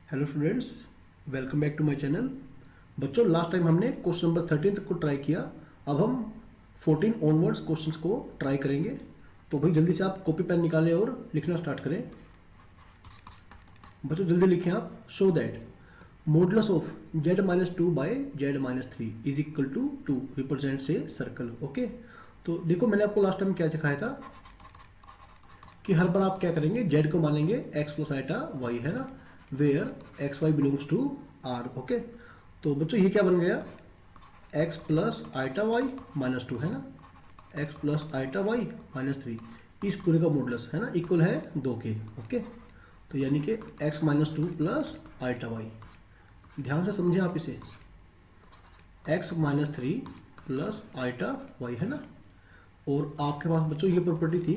Hello students, welcome back to my channel. बच्चों, last time हमने question number 13 तक को ट्राई किया। अब हम 14 ऑनवर्ड्स क्वेश्चंस को ट्राई करेंगे। तो भाई जल्दी से आप कॉपी पेन निकालें और लिखना स्टार्ट करें। बच्चों जल्दी लिखें आप। Show that modulus of z-2 by z-3 is equal to 2 represents a circle. Okay, तो देखो मैंने आपको लास्ट टाइम क्या सिखाया था कि हर बार आप क्या करेंगे, z को मानेंगे x प्लस आइटा y, है ना, where x y belongs to R. Okay, तो बच्चों ये क्या बन गया, x plus iota y minus 2, है ना, x plus iota y minus 3, इस पूरे का मॉडुलस, है ना, इक्वल है 2 के। ओके, तो यानी कि x minus 2 plus iota y, ध्यान से समझे आप इसे, x minus 3 plus iota y, है ना। और आपके पास बच्चों ये प्रॉपर्टी थी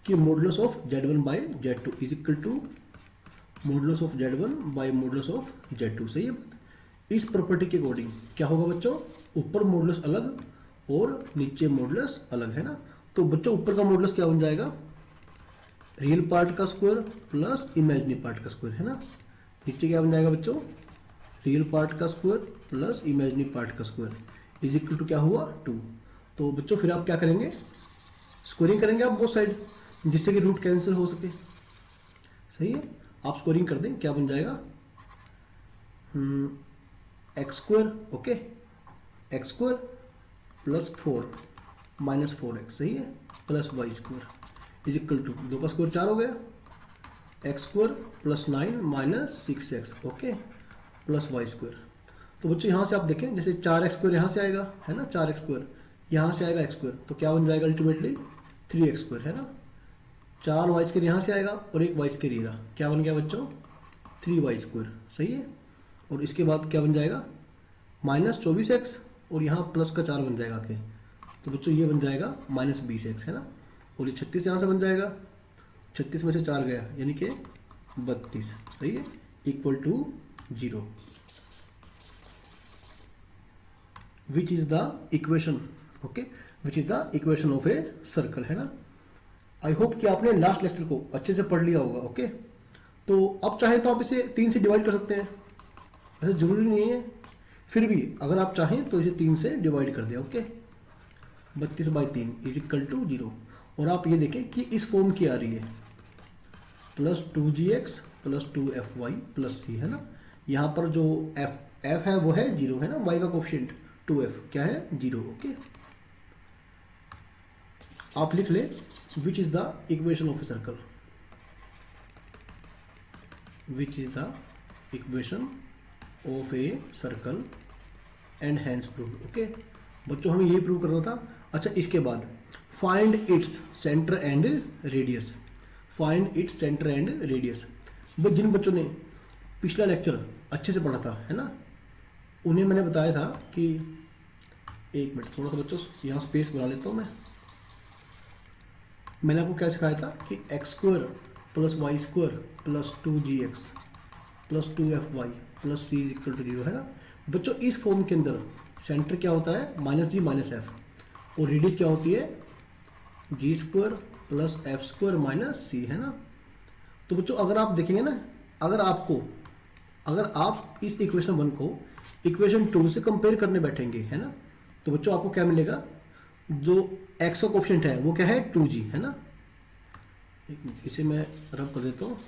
कि modulus of z1 by z2 is equal to modulus of z1 by modulus of z2। सही है। इस प्रॉपर्टी के अकॉर्डिंग क्या होगा बच्चों, ऊपर मॉडुलस अलग और नीचे मॉडुलस अलग, है ना। तो बच्चों ऊपर का मॉडुलस क्या बन जाएगा, रियल पार्ट का स्क्वायर प्लस इमेजिनरी पार्ट का स्क्वायर, है ना। नीचे क्या बन जाएगा बच्चों, रियल पार्ट का स्क्वायर प्लस इमेजिनरी पार्ट का स्क्वायर इज इक्वल टू क्या हुआ 2। तो बच्चों फिर आप क्या करेंगे, स्क्वायरिंग करेंगे आप बोथ साइड, जिससे कि रूट कैंसिल हो सके। सही है, आप स्कोरिंग कर दें, क्या बन जाएगा, x square, okay, x square plus 4 minus 4x, सही है, plus Y square is equal to 2 का स्क्वायर 4 हो गया, x square plus 9 minus 6x, okay, plus Y square. तो बच्चों यहाँ से आप देखें, जैसे 4x स्क्वायर यहाँ से आएगा, है ना, 4x स्क्वायर यहाँ से आएगा एक्स स्क्वायर, तो क्या बन जाएगा अल्टीमेटली 3x स्क्वायर, है ना। 4 वाई स्क्वायर यहाँ से आएगा और एक वाई स्क्वायर ये रहा, क्या बन गया बच्चों 3y स्क्वायर। सही है, और इसके बाद क्या बन जाएगा माइनस 24x और यहाँ प्लस का 4 बन जाएगा आके, तो बच्चों ये बन जाएगा माइनस 20x, है ना। और ये 36 यहाँ से बन जाएगा, 36 में से 4 गया यानी कि 32। सही है, equal to 0, which is the equation, okay, which is the equation of a circle, है ना। आई होप कि आपने लास्ट लेक्चर को अच्छे से पढ़ लिया होगा। ओके, तो अब चाहे तो आप इसे 3 से डिवाइड कर सकते हैं, ऐसे जरूरी नहीं है, फिर भी अगर आप चाहें तो इसे 3 से डिवाइड कर दें। Okay, 32 by 3 is equal to 0। और आप ये देखें कि इस फॉर्म की आ रही है, plus 2gx plus 2fy plus c, है ना। यहाँ पर जो f है वो है 0, है ना, y का कोफिशिएंट 2f क्या है 0। ओके, आप लिख ले which is the equation of a circle, which is the equation of a circle and hence proved। Okay, बच्चों हमें यही प्रूव करना था। अच्छा, इसके बाद find its centre and radius, find its centre and radius. बस जिन बच्चों ने पिछला लेक्चर अच्छे से पढ़ा था, है ना, उन्हें मैंने बताया था कि, एक मिनट थोड़ा सा बच्चों यहाँ स्पेस बना लेता हूँ मैंने आपको क्या सिखाया था कि x square plus Y square plus 2gx plus 2fy plus c is equal to 0, है ना। बच्चों इस फॉर्म के अंदर सेंटर क्या होता है माइनस जी माइनस एफ, और रेडियस क्या होती है G square plus F square minus C, है ना। तो बच्चों अगर आप देखेंगे ना, अगर आप इस इक्वेशन 1 को इक्वेशन 2 से कंपेयर करने बैठेंगे, है ना, तो बच्चों आपको क्या मिलेगा, जो एक्स का कोफिशिएंट है वो क्या है 2g, है ना। एक मिनट इसे मैं रब कर देता हूँ,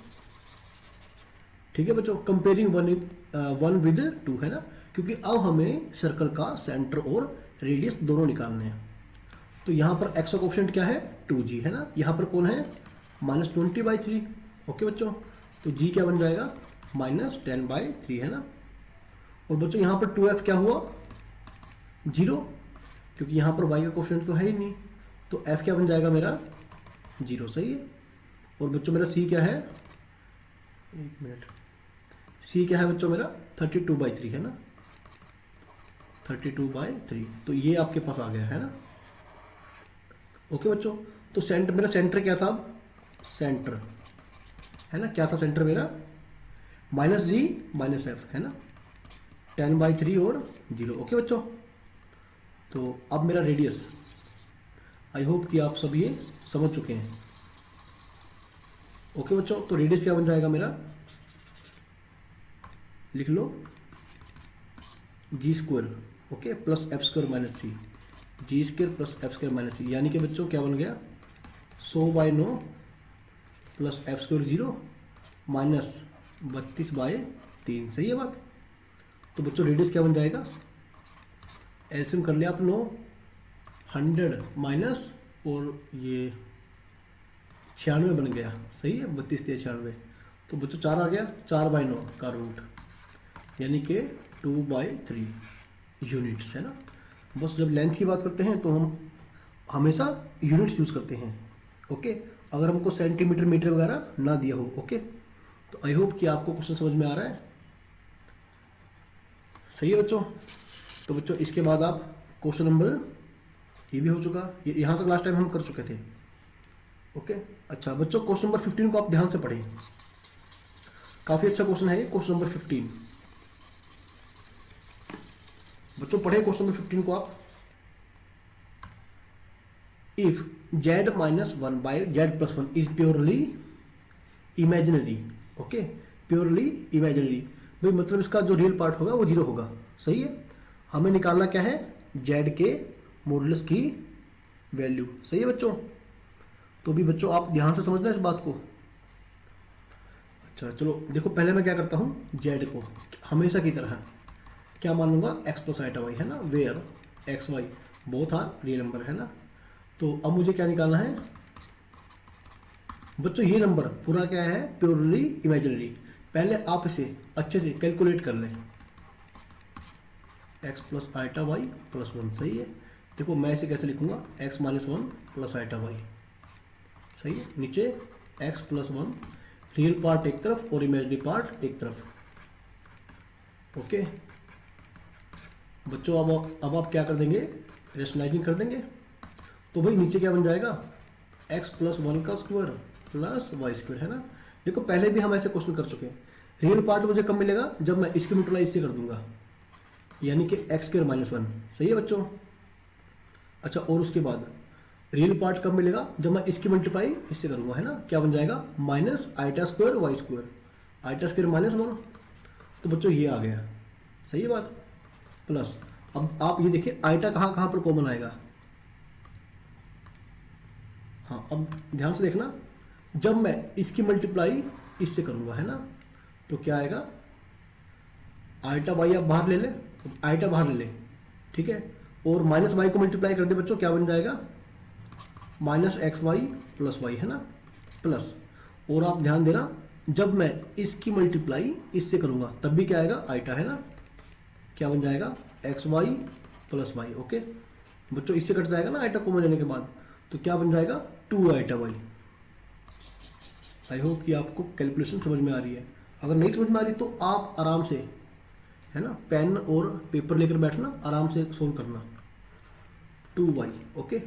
ठीक है बच्चों, कंपेयरिंग 1 विद 2, है ना, क्योंकि अब हमें सर्कल का सेंटर और रेडियस दोनों निकालने हैं। तो यहाँ पर एक्स का कोफिशिएंट क्या है 2g, है ना, यहाँ पर कौन है माइनस 20/3। ओके बच्चों, तो g क्या बन जाएगा माइनस 10/3, है ना। और बच्चों यहाँ पर 2f क्या हुआ 0, क्योंकि यहाँ पर y का कोफिशिएंट तो है ही नहीं, तो f क्या बन जाएगा मेरा 0। सही है, और बच्चों मेरा c क्या है, एक मिनट, c क्या है बच्चों मेरा 32/3, है ना, 32/3, तो ये आपके पास आ गया, है ना। ओके बच्चों, तो मेरा सेंटर क्या था, सेंटर, है ना, क्या था सेंटर मेरा माइनस जी माइनस एफ, है ना, 10/3 और 0। ओके बच्चों, तो अब मेरा रेडियस, आई होप कि आप सब ये समझ चुके हैं। ओके बच्चों, तो रेडियस क्या बन जाएगा मेरा लिख लो G square, okay, plus F square minus C, G square plus F square minus C, यानी कि बच्चों क्या बन गया 100/9 प्लस एफ स्क्वायर 0 माइनस 32/3। सही है बात। तो बच्चों रेडियस क्या बन जाएगा, एलसीएम कर लिया आप 9, 100 माइनस और ये 96 बन गया। सही है, 32 या 96। तो बच्चों 4 आ गया, 4/9 का रूट, यानी कि 2/3 यूनिट्स है ना। बस जब लेंथ की बात करते हैं तो हम हमेशा यूनिट्स यूज करते हैं, ओके, अगर हमको सेंटीमीटर मीटर वगैरह ना दिया हो। ओके, तो आई होप कि आपको क्वेश्चन समझ में आ रहा है। सही है बच्चों। तो बच्चों इसके बाद आप क्वेश्चन नंबर, ये भी हो चुका, ये यहाँ तक लास्ट टाइम हम कर चुके थे। ओके, अच्छा बच्चों क्वेश्चन नंबर 15 को आप ध्यान से पढ़ें, काफी अच्छा क्वेश्चन है ये, क्वेश्चन नंबर 15। बच्चों पढ़े क्वेश्चन नंबर 15 को आप। If z minus 1/z+1 is purely imaginary, okay, purely imaginary, भाई मतलब इसका जो रियल पार्ट होगा वो 0 होगा। सही है, हमें निकालना क्या है, z के मॉडुलस की वैल्यू। सही है बच्चों। तो भी बच्चों आप ध्यान से समझना इस बात को। अच्छा चलो देखो, पहले मैं क्या करता हूँ, z को हमेशा की तरह क्या मान लूंगा, x प्लस आइटा वाई, है ना, where x y both are real number, है ना। तो अब मुझे क्या निकालना है बच्चों, ये नंबर पूरा क्या है, प्योरली इमेजिनरी। पहले आप इसे अच्छे से कैलकुलेट कर लें, x plus iota y plus 1। सही है, देखो मैं इसे कैसे लिखूंगा, x minus 1 plus iota y. सही है, नीचे x प्लस 1, रियल पार्ट एक तरफ और इमेजिनरी पार्ट एक तरफ। ओके बच्चों, अब आप क्या कर देंगे, रेशनलाइजिंग कर देंगे। तो भाई नीचे क्या बन जाएगा, x प्लस 1 का स्क्वायर प्लस वाई स्क्वायर, है ना। देखो पहले भी हम ऐसे क्वेश्चन कर चुके हैं। रियल पार्ट मुझे कब मिलेगा, जब मैं इसके मल्टीप्लाई इससे कर दूंगा, यानी कि x स्क्वायर माइनस 1। सही है बच्चों। अच्छा, और उसके बाद रियल पार्ट कब मिलेगा, जब मैं इसकी मल्टीप्लाई इससे करूंगा, है ना। क्या बन जाएगा, minus iota square y square, iota square minus 1। तो बच्चों ये आ गया। सही है बात, प्लस अब आप ये देखिए आइटा कहाँ कहाँ पर कॉमन आएगा। हाँ, अब ध्यान से देखना, जब मैं इसकी मल्टीप्लाई इससे करूंगा, है ना, तो क्या आएगा, आइटा वाई आप बाहर ले ले, आइटा बाहर ले ले, ठीक है, और माइनस वाई को मल्टीप्लाई कर दे बच्चों, क्या बन जाएगा, minus x y plus y, है ना, प्लस। और आप ध्यान देना, जब मैं इसकी मल्टीप्लाई इससे करूंगा तब भी क्या आएगा, आइटा, है ना, क्या बन जाएगा, x y plus y. Okay बच्चों, इससे कट जाएगा ना आइटा कॉमन लेने के बाद, तो क्या बन जाएगा, 2 आइटा वाई। आई होप कि आपको कैलकुलेशन समझ में आ रही है। अगर नहीं समझ में आ रही तो आप आराम से, है ना, पेन और पेपर लेकर बैठना, आराम से सोल्व करना, 2y। ओके,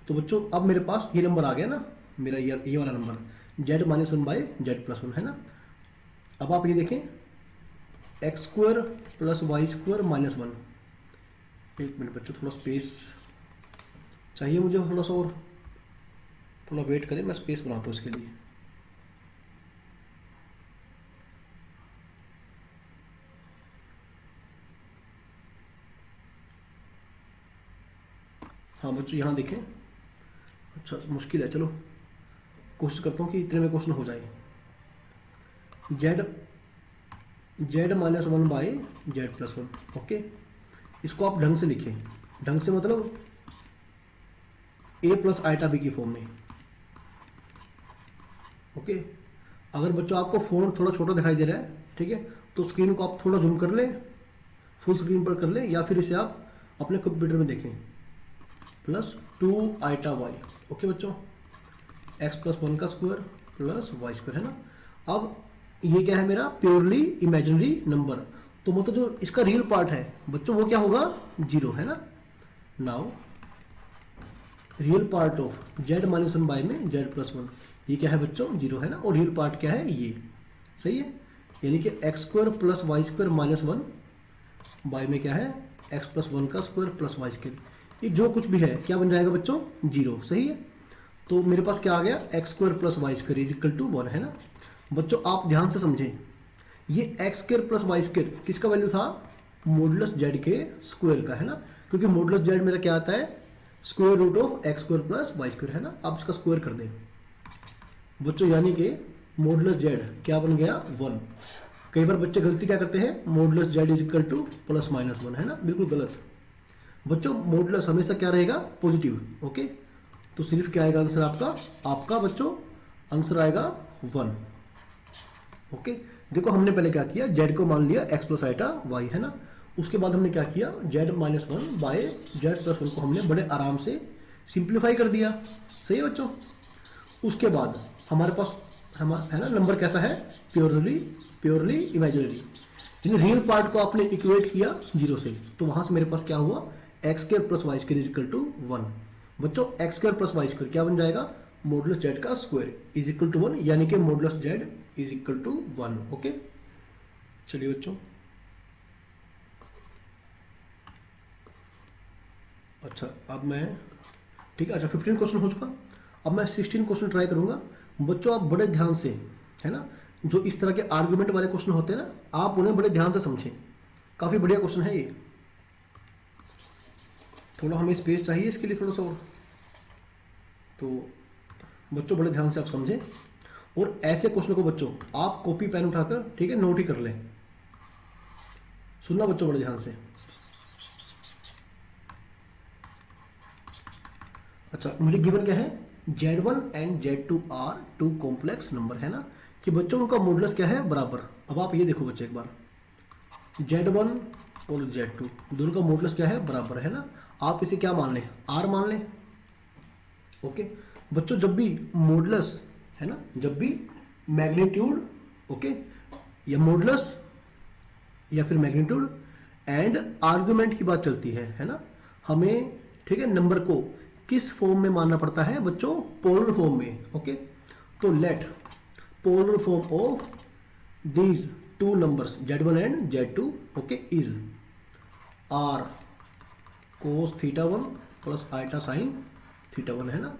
तो बच्चों अब मेरे पास ये नंबर आ गया ना, मेरा ये वाला नंबर, z माइनस 1/z+1, है ना। अब आप ये देखें, x square plus Y square minus 1। एक मिनट बच्चों, थोड़ा स्पेस चाहिए मुझे, थोड़ा सा और, थोड़ा वेट करें, मैं स्पेस बनाता हूँ इसके लिए। हाँ बच्चों यहाँ देखें, अच्छा मुश्किल है, चलो कोशिश करता हूँ कि इतने में क्वेश्चन हो जाए। z minus 1/z+1। ओके, इसको आप ढंग से लिखें, ढंग से मतलब a प्लस आइटा बी की फॉर्म में। ओके, अगर बच्चों आपको फोन थोड़ा छोटा दिखाई दे रहा है, ठीक है, तो स्क्रीन को आप थोड़ा जूम कर लें, फुल स्क्रीन पर कर लें, या फिर इसे आप अपने कंप्यूटर में देखें, प्लस 2 आइटा वाई। ओके बच्चों, x प्लस 1 का स्क्वायर प्लस वाई स्क्वायर, है ना। अब ये क्या है, मेरा प्योरली इमेजिनरी नंबर, तो मतलब जो इसका रियल पार्ट है बच्चों वो क्या होगा, 0, है ना। Now real part of z minus 1 में z+1, ये क्या है बच्चों, 0, है ना, और रियल पार्ट क्या है, ये। सही है, यानी कि x square plus Y square minus 1 by में क्या है, x प्लस 1 का स्क्वायर प्लस वाई स्क्वायर, ये जो कुछ भी है क्या बन जाएगा बच्चों, 0। सही है, तो मेरे पास क्या आ गया, x square plus Y square is equal to 1, है ना। बच्चों आप ध्यान से समझें, ये x square plus Y square किसका वैल्यू था, मॉडुलस जेड के स्क्वायर का, है ना, क्योंकि मॉडुलस जेड मेरा क्या आता है, square root of x square plus Y square, है ना, आप इसका स्क्वायर कर दें बच्चों, यानी कि मॉडुलस जेड क्या बन गया 1। कई बार बच्चे गलती क्या करते हैं, modulus z is equal two plus minus 1, है ना, बिल्कुल गलत बच्चों, मॉडुलस हमेशा क्या रहेगा, पॉजिटिव। ओके, तो सिर्फ क्या आएगा आंसर आपका बच्चों, आंसर आएगा 1। ओके, देखो हमने पहले क्या किया, जेड को मान लिया एक्स प्लस आइटा वाई, है ना, उसके बाद हमने क्या किया, z minus 1 by z plus 1 को हमने बड़े आराम से सिंप्लीफाई कर दिया। सही है बच्चों, उसके बाद हमारे पास है ना, नंबर कैसा है, प्योरली इमेजिनरी, रियल पार्ट को आपने इक्वेट किया 0 से, तो वहां से मेरे पास क्या हुआ, x square plus Y square is equal to 1। बच्चों x square plus Y square क्या बन जाएगा, मॉडुलस जेड का स्क्वायर इज इक्वल टू 1, यानी कि modulus z is equal to 1। Okay, चलिए बच्चों, अच्छा अब मैं, ठीक है, अच्छा 15 क्वेश्चन हो चुका, अब मैं 16 क्वेश्चन ट्राई करूंगा बच्चों। आप बड़े ध्यान से, है ना, जो इस तरह के आर्गुमेंट वाले क्वेश्चन होते हैं ना, आप उन्हें बड़े ध्यान से समझें, काफी बढ़िया क्वेश्चन है ये। थोड़ा हमें स्पेस चाहिए इसके लिए थोड़ा सा और, तो बच्चों बड़े ध्यान से आप समझें, और ऐसे क्वेश्चन को बच्चों आप कॉपी पेन उठाकर, ठीक है, नोट ही कर लें। सुनना बच्चों बड़े ध्यान से। अच्छा, मुझे गिवन क्या है, Z1 and Z2 are two complex number, है ना, कि बच्चों उनका मॉडुलस क्या है, बराबर। अब आप ये देखो बच्चे एक बार, Z1 और Z2 दोनों का मॉडुलस क्या है, बराबर, है ना, आप इसे क्या मान लें, R मान लें। ओके बच्चों, जब भी मॉडुलस, है ना, जब भी मैग्नीट्यूड, ओके, या मॉडुलस या फिर मैग्नीट्यूड एंड आर्गुमेंट की बात चलती है ना, हमें, ठीक है, नंबर को किस फॉर्म में मानना पड़ता है बच्चों, पोलर फॉर्म में। ओके, तो let polar form of these two numbers Z1 and Z2, okay, is R cos θ1 plus iota sine θ1, है ना,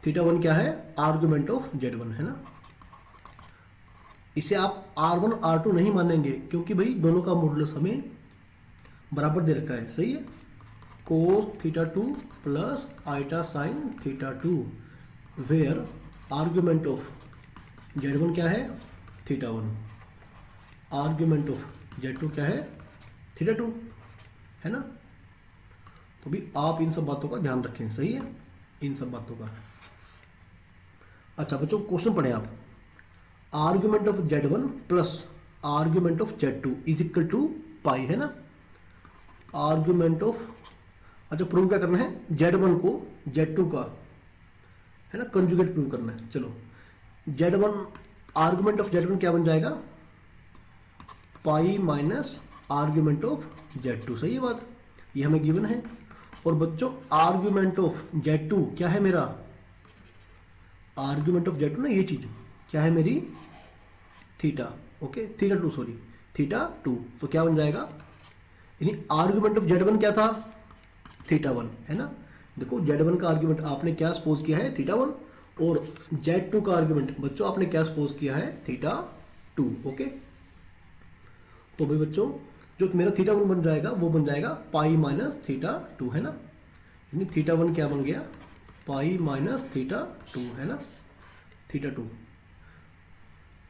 θ1 क्या है, आर्गुमेंट ऑफ Z1, है ना। इसे आप R1 R2 नहीं मानेंगे, क्योंकि भाई दोनों का मॉडुलस हमें बराबर दे रखा है। सही है, cos θ2 plus iota sine θ2, where argument of Z1 क्या है, θ1, आर्ग्यूमेंट ऑफ Z2 क्या है, θ2, है ना। तो भी आप इन सब बातों का ध्यान रखें। सही है, इन सब बातों का। अच्छा बच्चों, क्वेश्चन पढ़े आप, argument of Z1 plus argument of Z2 is equal to pi, है ना, आर्ग्यूमेंट ऑफ, अच्छा प्रूव क्या करना है, Z1 को Z2 का, है ना, कंजुगेट प्रूव करना है। चलो, Z1 आर्गुमेंट ऑफ Z1 क्या बन जाएगा, pi minus argument of Z2। सही है बात, ये हमें गिवन है। और बच्चों आर्ग्यूमेंट ऑफ Z2 क्या है मेरा, आर्ग्यूमेंट ऑफ Z2 ना, ये चीज क्या है मेरी, थीटा, ओके, θ2 सॉरी, θ2, तो क्या बन जाएगा, यानी आर्ग्यूमेंट ऑफ Z1 क्या था, θ1, है ना। देखो Z1 का आर्ग्यूमेंट आपने क्या सपोज किया है, θ1, और Z2 का आर्ग्यूमेंट बच्चों आपने क्या सपोज किया है, θ2। ओके, तो भाई बच्चों जो मेरा θ1 बन जाएगा वो बन जाएगा पाई माइनस θ2, है ना, यानी θ1 क्या बन गया, पाई माइनस θ2, है ना, θ2।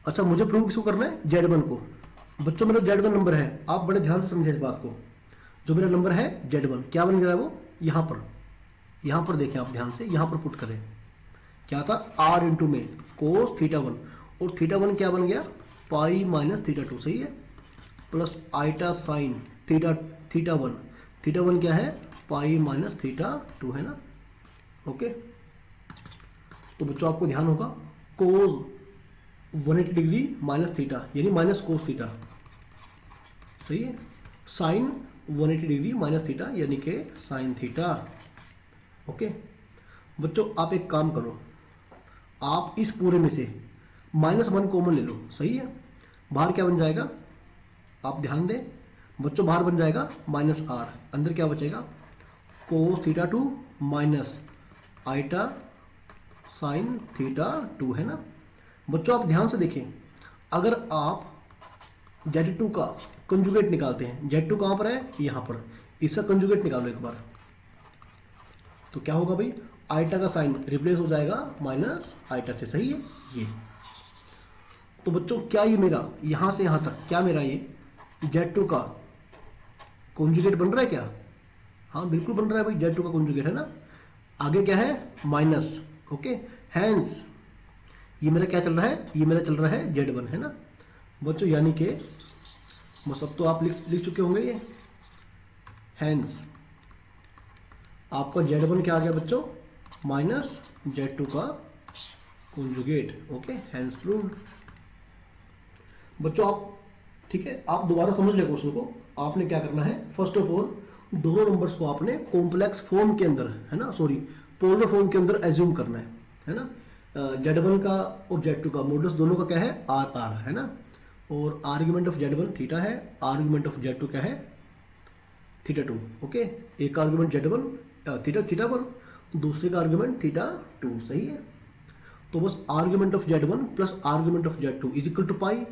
अच्छा, मुझे प्रूव किसको करना है, Z1 को। बच्चों मेरा Z1 नंबर है, आप बड़े ध्यान से समझे इस बात को, जो मेरा नंबर है Z1 क्या बन गया है वो, यहां पर देखें आप ध्यान से, यहां पर पुट करें, क्या था, R इंटू में कोस θ1, और θ1 क्या बन गया, पाई माइनस θ2। सही है, प्लस आइटा साइन θ1, θ1 क्या है, पाई माइनस θ2, है ना। ओके, तो बच्चों आपको ध्यान होगा, कोस 180 डिग्री माइनस थीटा, यानी माइनस कोस थीटा। सही है, साइन 180 डिग्री माइनस थीटा, यानी कि साइन थीटा। ओके बच्चों, आप एक काम करो, आप इस पूरे में से -1 कॉमन ले लो। सही है, बाहर क्या बन जाएगा, आप ध्यान दें बच्चों, बाहर बन जाएगा -r, अंदर क्या बचेगा, कोस θ2 माइनस आइटा साइन θ2, है ना। बच्चों आप ध्यान से देखें, अगर आप Z2 का कंजुगेट निकालते हैं। Z2 कहाँ पर है, यहाँ पर, इसका कंजुगेट निकालो एक बार। तो क्या होगा भाई, आइटा का साइन रिप्लेस हो जाएगा माइनस आइटा से, सही है ये। तो बच्चों क्या ये मेरा यहां से यहां तक क्या मेरा ये Z2 का कॉन्जुगेट बन रहा है क्या? हाँ बिल्कुल बन रहा है भाई, Z2 का कॉन्जुगेट है ना। आगे क्या है, माइनस, ओके। हैंस ये मेरा क्या चल रहा है, ये मेरा चल रहा है Z1 है ना बच्चों, यानी कि वो सब तो आप लिख चुके होंगे ये। हैंस आपका Z1 क्या आ गया बच्चों, माइनस Z2 का कॉन्जुगेट, ओके। Hence proved. बच्चों आप ठीक है, आप दोबारा समझ ले क्वेश्चन को। आपने क्या करना है, फर्स्ट ऑफ ऑल दोनों नंबर्स को आपने कॉम्प्लेक्स फॉर्म के अंदर है ना, सॉरी पोलर फॉर्म के अंदर एज्यूम करना है ना। Z1 का और Z2 का मॉडुलस दोनों का क्या है, R है ना। और आर्ग्यूमेंट ऑफ Z1 थीटा है, आर्ग्यूमेंट ऑफ Z2 क्या है, θ2, ओके। एक आर्ग्यूमेंट Z1 θ1, दूसरे का आर्ग्यूमेंट θ2, सही है। तो बस argument of Z1 plus argument of Z2 is equal to pi.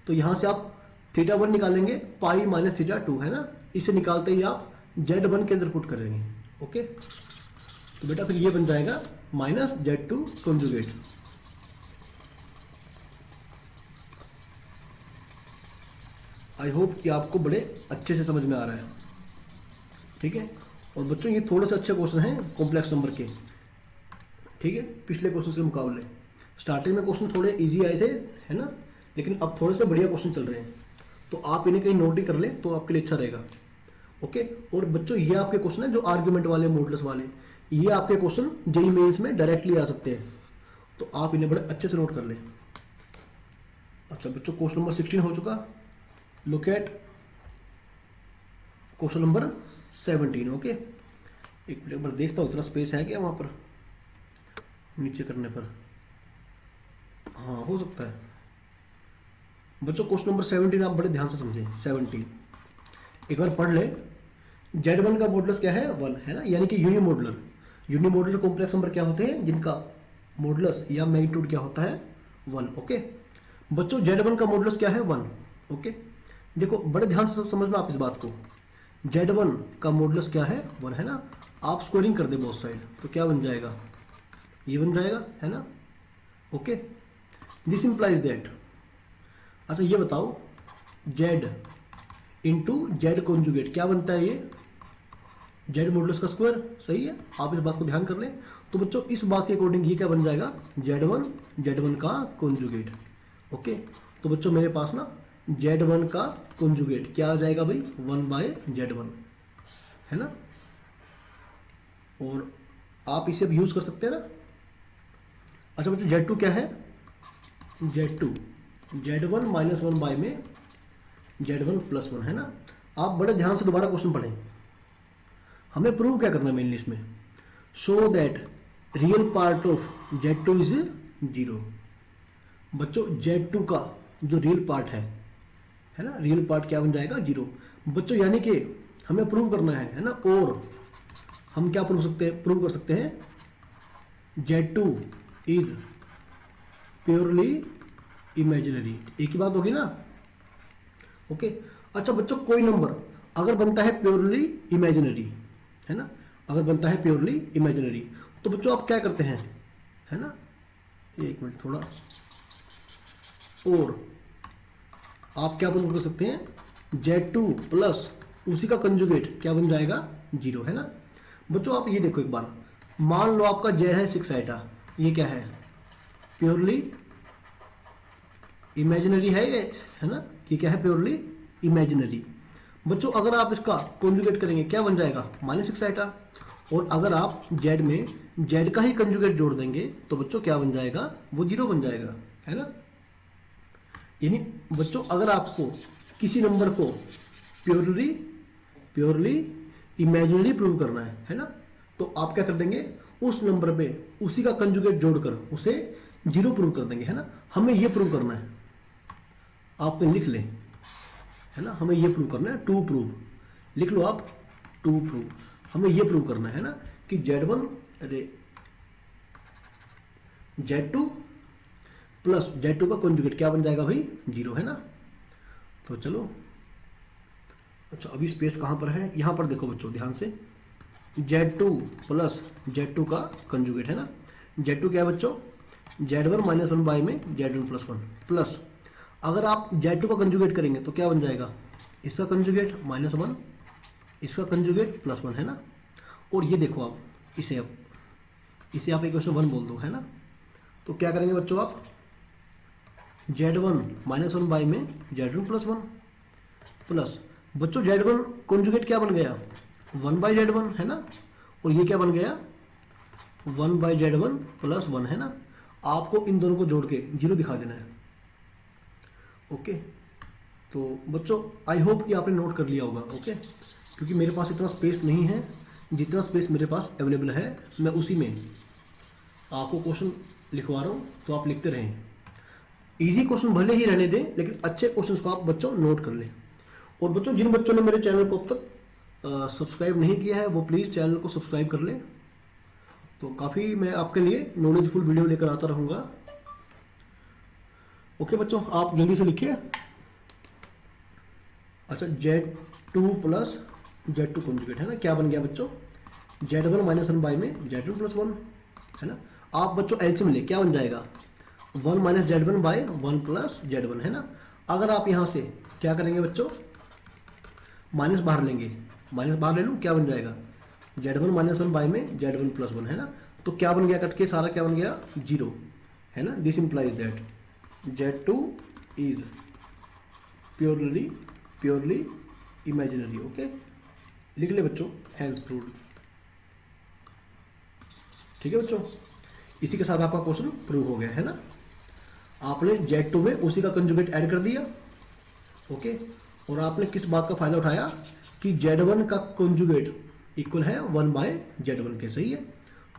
तो यहां से आप θ1 निकालेंगे, पाई माइनस θ2 है ना। इसे निकालते ही आप Z1 के अंदर पुट करेंगे, ओके। तो बेटा फिर ये बन जाएगा minus Z2 conjugate. I hope कि आपको बड़े अच्छे से समझ में आ रहा है, ठीक है। और बच्चों ये थोड़े से अच्छे क्वेश्चन हैं कॉम्प्लेक्स नंबर के, ठीक है, पिछले क्वेश्चन के मुकाबले। स्टार्टिंग में क्वेश्चन थोड़े इजी आए थे है ना, लेकिन अब थोड़े से बढ़िया क्वेश्चन चल रहे हैं। तो आप इन्हें कहीं नोट ही कर लें तो आपके लिए अच्छा रहेगा, ओके। और बच्चों ये आपके क्वेश्चन है जो आर्ग्यूमेंट वाले, मॉडुलस वाले, ये आपके क्वेश्चन जेईई मेंस में डायरेक्टली आ सकते हैं। तो आप इन्हें बड़े अच्छे से नोट कर लें। अच्छा बच्चों क्वेश्चन नंबर 16 हो चुका। Look at question number 17, okay. एक मिनट पर देखता हूँ इतना स्पेस है क्या वहां पर नीचे करने पर, हाँ हो सकता है। बच्चों क्वेश्चन नंबर 17 आप बड़े ध्यान से समझें। 17 एक बार पढ़ ले। Z1 का मॉडुलस क्या है, 1 है ना, यानी कि यूनिमॉडुलर। यूनिमॉडुलर कॉम्प्लेक्स नंबर क्या होते हैं, जिनका मॉडुलस या मैग्नीट्यूड क्या होता है, 1, ओके। बच्चों Z1 का मॉडुलस क्या है, 1, ओके। देखो बड़े ध्यान से समझना आप इस बात को। Z1 का मॉडुलस क्या है, 1 है ना। आप स्क्वायरिंग कर दे बोथ साइड, तो क्या बन जाएगा, ये बन जाएगा है ना, ओके। दिस इंप्लाइज दैट, अच्छा ये बताओ Z इंटू Z कॉन्जुगेट क्या बनता है, ये Z मॉडुलस का स्क्वायर, सही है। आप इस बात को ध्यान कर लें। तो बच्चों इस बात के अकॉर्डिंग ये क्या बन जाएगा, Z1 का कॉन्जुगेट, ओके। तो बच्चों मेरे पास ना Z1 का कॉन्जुगेट क्या आ जाएगा भाई, 1/Z1 है ना। और आप इसे भी यूज कर सकते हैं ना। अच्छा बच्चों Z2 क्या है, Z1 माइनस 1 बाय में Z1 प्लस 1 है ना। आप बड़े ध्यान से दोबारा क्वेश्चन पढ़ें। हमें प्रूव क्या करना है मेनली इसमें, show that real part of Z2 is 0। बच्चों Z2 का जो रियल पार्ट है ना, रियल पार्ट क्या बन जाएगा, 0। बच्चों यानी कि हमें प्रूव करना है ना। और हम क्या प्रूव कर सकते हैं, Z2 इज प्योरली इमेजिनरी, एक ही बात होगी ना, ओके। अच्छा बच्चों कोई नंबर अगर बनता है प्योरली इमेजिनरी है ना, अगर बनता है प्योरली इमेजिनरी, तो बच्चों आप क्या करते हैं है ना, एक मिनट थोड़ा, और आप क्या प्रूव कर सकते हैं, Z2 प्लस उसी का कंजुगेट क्या बन जाएगा, 0 है ना। बच्चों आप ये देखो एक बार, मान लो आपका Z है 6 आइटा, ये क्या है, प्योरली इमेजिनरी है ये है ना, ये क्या है, प्योरली इमेजिनरी। बच्चों अगर आप इसका कंजुगेट करेंगे क्या बन जाएगा, -6 आइटा। और अगर आप Z में Z का ही कंजुगेट जोड़ देंगे तो बच्चों क्या बन जाएगा, वो 0 बन जाएगा है ना। यानी बच्चों अगर आपको किसी नंबर को प्योरली इमेजिनरी प्रूव करना है ना, तो आप क्या कर देंगे, उस नंबर पे उसी का कंजुगेट जोड़कर उसे 0 प्रूव कर देंगे है ना। हमें ये प्रूव करना है, आप लिख लें है ना, हमें ये प्रूव करना है, टू प्रूव, लिख लो आप, टू प्रूव। हमें ये प्रूव करना है ना कि Z2 प्लस Z2 का कॉन्जुगेट क्या बन जाएगा भाई, 0 है ना। तो चलो, अच्छा अभी स्पेस कहाँ पर है, यहाँ पर देखो बच्चों ध्यान से, Z2 प्लस Z2 का कंजुगेट है ना। Z2 क्या है बच्चों, Z1 माइनस वन बाई में Z1 प्लस वन, प्लस अगर आप Z2 का कंजुगेट करेंगे तो क्या बन जाएगा, इसका कंजुगेट माइनस वन, इसका कंजुगेट प्लस वन है ना। और ये देखो आप इसे आप इक्वेशन 1 बोल दो है ना। तो क्या करेंगे बच्चों आप, Z1 माइनस वन बाई में Z1 प्लस वन, प्लस बच्चों Z1 कॉन्जुगेट क्या बन गया, 1 बाई Z1 है ना। और ये क्या बन गया, 1 बाई Z1 प्लस वन है ना। आपको इन दोनों को जोड़ के 0 दिखा देना है। ओके, तो बच्चों आई होप कि आपने नोट कर लिया होगा। ओके, क्योंकि मेरे पास इतना स्पेस नहीं है, जितना स्पेस मेरे पास अवेलेबल है मैं उसी में आपको क्वेश्चन लिखवा रहा हूँ, तो आप लिखते रहें। इजी क्वेश्चन भले ही रहने दें, लेकिन अच्छे क्वेश्चंस को आप बच्चों नोट कर लें। और बच्चों जिन बच्चों ने मेरे चैनल को अब तक सब्सक्राइब नहीं किया है वो प्लीज़ चैनल को सब्सक्राइब कर लें। तो काफ़ी मैं आपके लिए नॉलेजफुल वीडियो लेकर आता रहूँगा। ओके बच्चों, आप जल्दी से लिखिए। अच्छा, Z2 प्लस Z2 कॉन्जुगेट है ना, क्या बन गया बच्चों, Z1 माइनस वन बाई में Z1 प्लस वन है ना। आप बच्चों एलसीएम ले, क्या बन जाएगा, 1 minus Z1 by 1 plus Z1 है ना। अगर आप यहाँ से क्या करेंगे बच्चों, माइनस बाहर लेंगे, माइनस बाहर ले लूँ, क्या बन जाएगा, Z1 माइनस वन बाई में Z1 प्लस वन है ना। तो क्या बन गया, कट के सारा क्या बन गया, 0 है ना। This implies that Z2 is purely imaginary. Okay, लिख ले बच्चों, हैंस प्रूव्ड। ठीक है बच्चों, इसी के साथ आपका क्वेश्चन प्रूव हो गया है ना। आपने Z2 में उसी का कंजुगेट ऐड कर दिया। ओके, और आपने किस बात का फायदा उठाया कि Z1 का कंजुगेट इक्वल है 1 बाय Z1 के। सही है,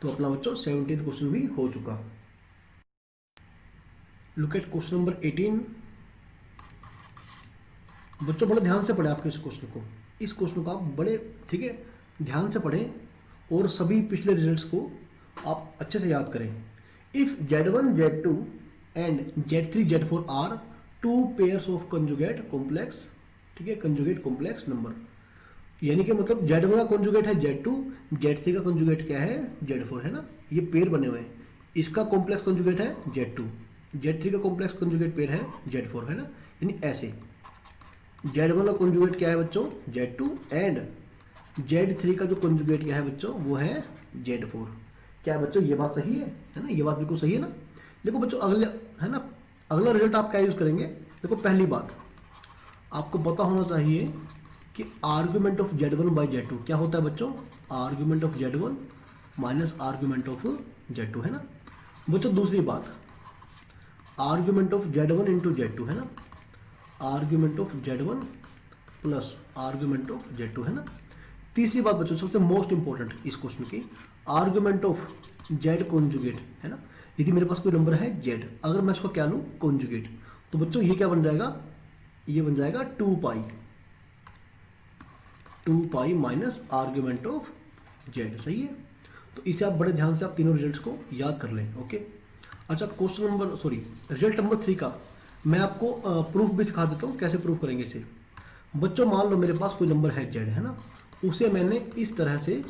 तो अपना बच्चों 17th क्वेश्चन भी हो चुका। Look at question number 18। बच्चों बड़े ध्यान से पढ़े आपके इस क्वेश्चन को, इस क्वेश्चन को आप बड़े ठीक है ध्यान से पढ़ें और सभी पिछले रिजल्ट्स को आप अच्छे से याद करें। If Z1 Z2 and Z3 Z4 are two pairs of conjugate complex, ठीक है, कंजुगेट कॉम्प्लेक्स नंबर, यानी कि मतलब Z1 का कंजुगेट है Z2, Z3 का कंजुगेट क्या है, Z4 है ना। ये पेयर बने हुए हैं, इसका कॉम्प्लेक्स कंजुगेट है Z2, Z3 का कॉम्प्लेक्स कंजुगेट पेयर है Z4 है ना। यानी ऐसे Z1 का कंजुगेट क्या है बच्चों, Z2 एंड Z3 का जो कंजुगेट क्या है बच्चों, वो है Z4। क्या है बच्चों, ये बात सही है ना, ये बात बिल्कुल सही है ना। देखो बच्चों अगले है ना, अगला रिजल्ट आप क्या यूज करेंगे। देखो पहली बात आपको पता होना चाहिए कि argument of Z1 by Z2 क्या होता है बच्चों, argument of Z1 minus argument of Z2 है ना। बच्चों दूसरी बात argument of Z1 into Z2 है ना, argument of Z1 plus argument of Z2 है ना। तीसरी बात बच्चों सबसे मोस्ट इंपॉर्टेंट इस क्वेश्चन की, आर्ग्यूमेंट ऑफ Z कॉन्जुगेट है ना। यदि मेरे पास कोई नंबर है Z, अगर मैं इसको क्या लूँ कॉन्जुगेट, तो बच्चों ये क्या बन जाएगा, ये बन जाएगा 2 pi minus argument of Z। सही है, तो इसे आप बड़े ध्यान से आप तीनों रिजल्ट्स को याद कर लें। ओके, अच्छा क्वेश्चन नंबर रिजल्ट नंबर 3 का मैं आपको प्रूफ भी सिखा देता हूँ, कैसे प्रूफ करेंगे इसे। बच्चों मान लो मेरे पास कोई नंबर है Z है ना, उसे मैंने इस तरह से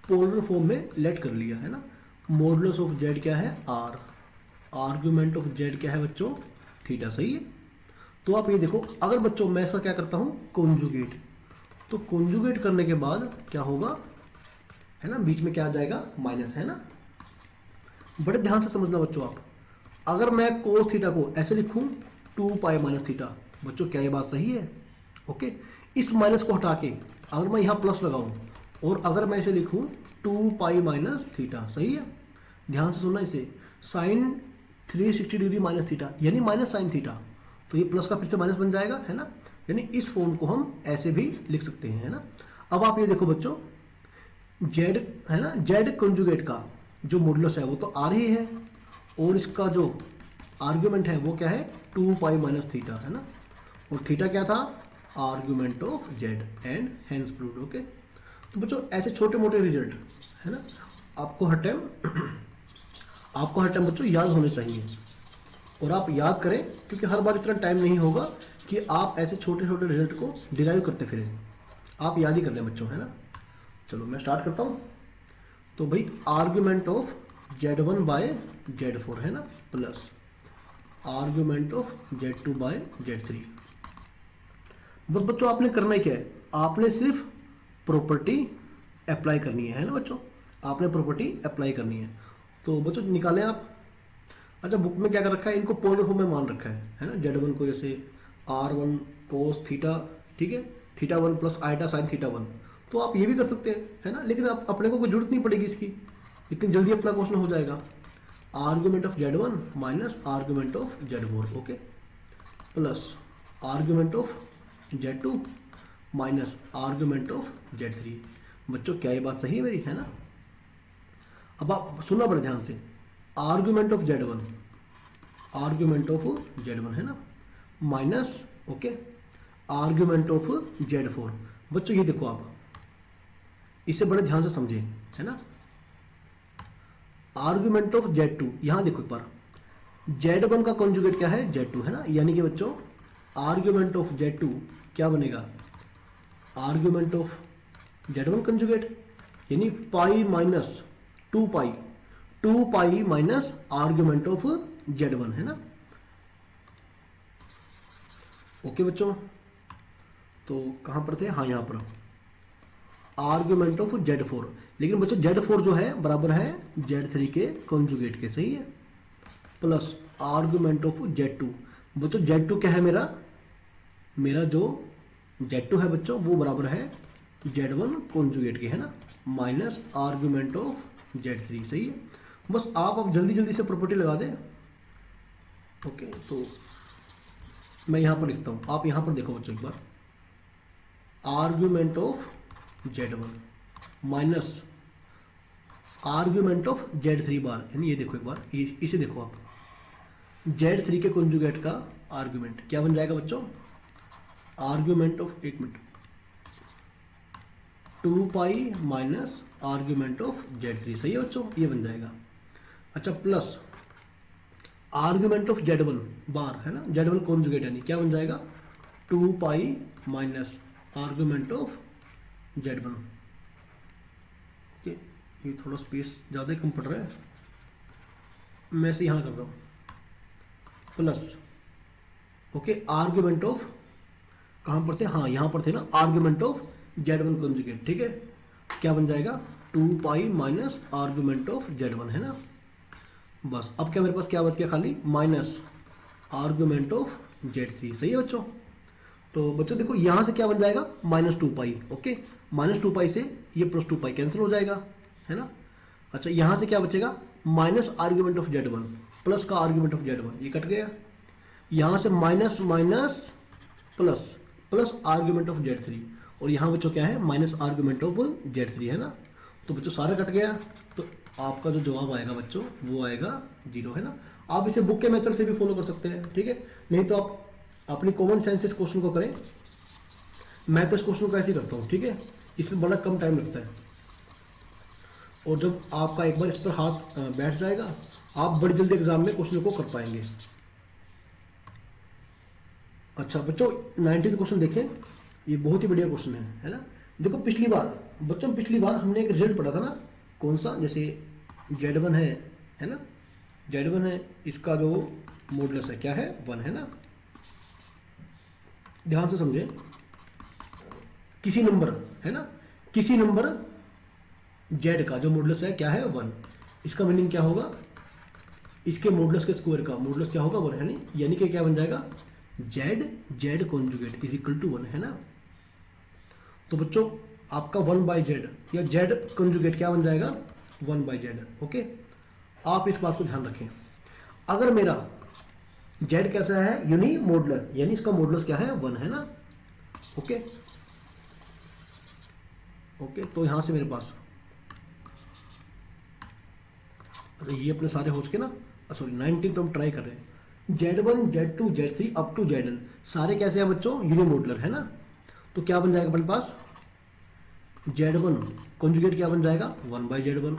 पोलर फॉर्म में लेट कर लिया है ना। मॉडुलस ऑफ Z क्या है, R, आर्ग्यूमेंट ऑफ Z क्या है बच्चों, थीटा। सही है, तो आप ये देखो अगर बच्चों मैं इसका क्या करता हूँ कॉन्जुगेट, तो कॉन्जुगेट करने के बाद क्या होगा है ना, बीच में क्या आ जाएगा, माइनस है ना। बड़े ध्यान से समझना बच्चों आप, अगर मैं कोस थीटा को ऐसे लिखूं 2 पाई माइनस थीटा, बच्चों क्या ये बात सही है। ओके, इस माइनस को हटा के अगर मैं यहाँ प्लस लगाऊं और अगर मैं इसे लिखूं 2 पाई माइनस थीटा, सही है, ध्यान से सुनना इसे, साइन 360 डिग्री माइनस थीटा यानी माइनस साइन थीटा, तो ये प्लस का फिर से माइनस बन जाएगा है ना। यानी इस फॉर्म को हम ऐसे भी लिख सकते हैं है ना। अब आप ये देखो बच्चों Z है ना, Z कंजुगेट का जो मॉडुलस है वो तो R ही है, और इसका जो आर्ग्यूमेंट है वो क्या है 2 पाई माइनस थीटा है ना, और थीटा क्या था, argument of Z and hence proved. Okay, तो बच्चों ऐसे छोटे मोटे रिजल्ट है ना आपको हर टाइम बच्चों याद होने चाहिए, और आप याद करें क्योंकि हर बार इतना टाइम नहीं होगा कि आप ऐसे छोटे छोटे रिजल्ट को डिराइव करते फिरें, आप याद ही कर लें बच्चों, है ना। चलो मैं स्टार्ट करता हूँ। तो भाई argument of Z1 bye Z4 है ना, plus argument of Z2 bye Z3। बस बच्चों आपने करना ही क्या है, आपने सिर्फ प्रॉपर्टी अप्लाई करनी है ना बच्चों, आपने प्रॉपर्टी अप्लाई करनी है। तो बच्चों निकालें आप। अच्छा बुक में क्या कर रखा है, इनको पोलर फॉर्म में मान रखा है ना। Z1 को जैसे R1 cos थीटा, ठीक है, θ1 प्लस आइटा साइन θ1। तो आप ये भी कर सकते हैं, है ना, लेकिन आप अपने को कोई जरूरत नहीं पड़ेगी इसकी, इतनी जल्दी अपना क्वेश्चन हो जाएगा। Argument of Z1 minus argument of Z4, okay, plus argument of Z2 minus argument of Z3। बच्चों क्या ये बात सही है मेरी, है ना। अब आप सुनना बड़े ध्यान से, argument of Z1, argument of Z1 है ना, minus okay argument of Z4। बच्चों ये देखो आप इसे बड़े ध्यान से समझें, है ना। आर्ग्यूमेंट ऑफ Z2, यहां देखो एक बार, Z1 का कॉन्जुगेट क्या है, Z2 है ना, यानी कि बच्चों आर्ग्यूमेंट ऑफ Z2 क्या बनेगा, आर्ग्यूमेंट ऑफ Z1 कॉन्जुगेट, यानी pi minus 2 pi minus argument of Z1 है ना। ओके बच्चों, तो कहां पर थे, हाँ यहां पर आर्ग्यूमेंट ऑफ Z4। लेकिन बच्चों Z4 जो है बराबर है Z3 के कॉन्जुगेट के, सही है, प्लस आर्ग्यूमेंट ऑफ Z2। बच्चों Z2 क्या है मेरा जो Z2 है बच्चों वो बराबर है Z1 कॉन्जुगेट के, है ना, माइनस आर्ग्यूमेंट ऑफ Z3, सही है। बस आप अब जल्दी जल्दी से प्रॉपर्टी लगा दें। ओके तो मैं यहां पर लिखता हूं, आप यहां पर देखो बच्चों एक बार, argument of Z1 minus argument of Z3 बार, यानी ये देखो एक बार, इसे देखो आप, Z3 के कॉन्जुगेट का आर्ग्यूमेंट क्या बन जाएगा बच्चों, आर्ग्यूमेंट ऑफ, एक minute, 2 pi minus argument of Z3, सही है बच्चों, ये बन जाएगा। अच्छा प्लस आर्ग्यूमेंट ऑफ Z1 बार, है ना, Z1 कॉन्जुगेट, यानी क्या बन जाएगा, 2 pi minus argument of Z1। ये थोड़ा स्पेस ज़्यादा ही कम पड़ रहा है, मैं इसे यहाँ कर रहा हूँ, प्लस ओके आर्ग्यूमेंट ऑफ, कहाँ पर थे, हाँ यहाँ पर थे ना, आर्ग्यूमेंट ऑफ Z1 कॉन्जुगेट, ठीक है, क्या बन जाएगा, 2 pi minus argument of Z1, है ना। बस अब क्या मेरे पास क्या बच गया, खाली माइनस आर्ग्यूमेंट ऑफ Z3, सही है बच्चों। तो बच्चों देखो यहां से क्या बन जाएगा, -2 पाई, ओके, -2 पाई से ये +2 पाई कैंसिल हो जाएगा, है ना। अच्छा यहां से क्या बचेगा, minus argument of Z1 plus का आर्ग्यूमेंट ऑफ Z1, ये कट गया। यहां से minus minus plus plus argument of Z3, और यहां बच्चों क्या है, माइनस आर्ग्यूमेंट ऑफ Z3, है ना। तो बच्चों सारा कट गया, तो आपका जो जवाब आएगा बच्चों वो आएगा 0, है ना। आप इसे बुक के मेथड से भी फॉलो कर सकते हैं, ठीक है, नहीं तो आप अपनी कॉमन सेंस इस क्वेश्चन को करें। मैं तो इस क्वेश्चन को ऐसे ही करता हूं, ठीक है, इसमें बड़ा कम टाइम लगता है, और जब आपका एक बार इस पर हाथ बैठ जाएगा आप बड़ी जल्दी एग्जाम में क्वेश्चन को कर पाएंगे। अच्छा बच्चों 19th क्वेश्चन देखें, ये बहुत ही बढ़िया क्वेश्चन है ना। देखो पिछली बार हमने एक रिजल्ट पढ़ा था ना, कौन सा, जैसे Z1 है ना, Z1 है, इसका जो मॉडुलस है क्या है, 1 है ना। ध्यान से समझें, किसी नंबर, है ना, किसी नंबर Z का जो मॉडुलस है क्या है, 1, इसका मीनिंग क्या होगा, इसके मॉडुलस के स्क्वायर का मॉडुलस क्या होगा, 1, है नहीं, यानी कि क्या बन जाएगा, Z conjugate is equal to 1, है ना। तो बच्चों आपका 1/Z या Z कॉन्जुगेट क्या बन जाएगा, 1/Z, ओके। आप इस बात को ध्यान रखें, अगर मेरा Z कैसा है, यूनी मॉडुलर, यानी इसका मॉडुलस क्या है, 1, है ना, ओके। तो यहां से मेरे पास, अरे ये अपने सारे हो चुके ना, सॉरी 19 तो हम ट्राई कर रहे हैं, Z1 Z2 Z3 up to Zn सारे कैसे हैं बच्चों, यूनी मॉडुलर, है ना। तो क्या बन जाएगा अपने पास, Z1 कॉन्जुगेट क्या बन जाएगा, 1/Z1,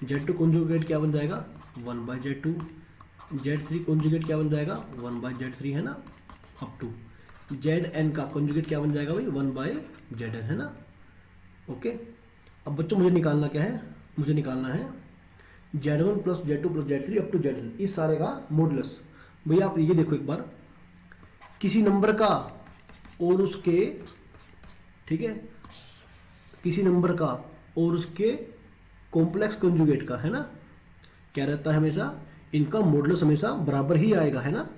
Z2 कॉन्जुगेट क्या बन जाएगा, 1/Z2, Z3 कॉन्जुगेट क्या बन जाएगा, 1/Z3, है ना, अप टू, जेड एन का कॉन्जुगेट क्या बन जाएगा भाई, 1/Zn, है ना। ओके, अब बच्चों मुझे निकालना क्या है, मुझे निकालना है Z1 plus Z2 plus Z3 up to Zn, इस सारे का मॉडुलस। भैया आप ये देखो एक बार, किसी नंबर का और उसके, ठीक है, किसी नंबर का और उसके कॉम्प्लेक्स कॉन्जुगेट का, है ना, क्या रहता है हमेशा, इनका मॉडुलस हमेशा बराबर ही आएगा, है ना।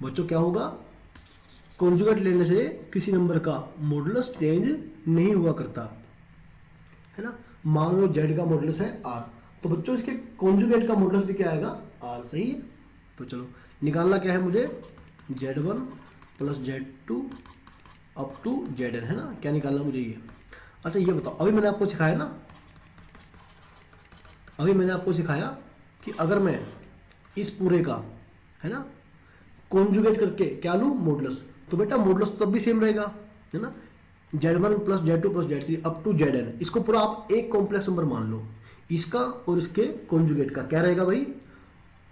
बच्चों क्या होगा, कॉन्जुगेट लेने से किसी नंबर का मॉडुलस चेंज नहीं हुआ करता, है ना। मान लो जेड का मॉडुलस है आर, तो बच्चों इसके कॉन्जुगेट का मॉडुलस भी क्या आएगा, आर, सही है। तो चलो निकालना क्या है मुझे, Z1 plus Z2 up to Zn, है ना, क्या निकालना मुझे ये। अच्छा ये बताओ, अभी मैंने आपको सिखाया ना, अभी मैंने आपको सिखाया कि अगर मैं इस पूरे का, है ना, कॉन्जुगेट करके क्या लूँ, मॉडुलस, तो बेटा मॉडुलस तब भी सेम रहेगा, है ना। Z1 plus Z2 plus Z3 up to Zn, इसको पूरा आप एक कॉम्प्लेक्स नंबर मान लो, इसका और इसके कॉन्जुगेट का क्या रहेगा भाई,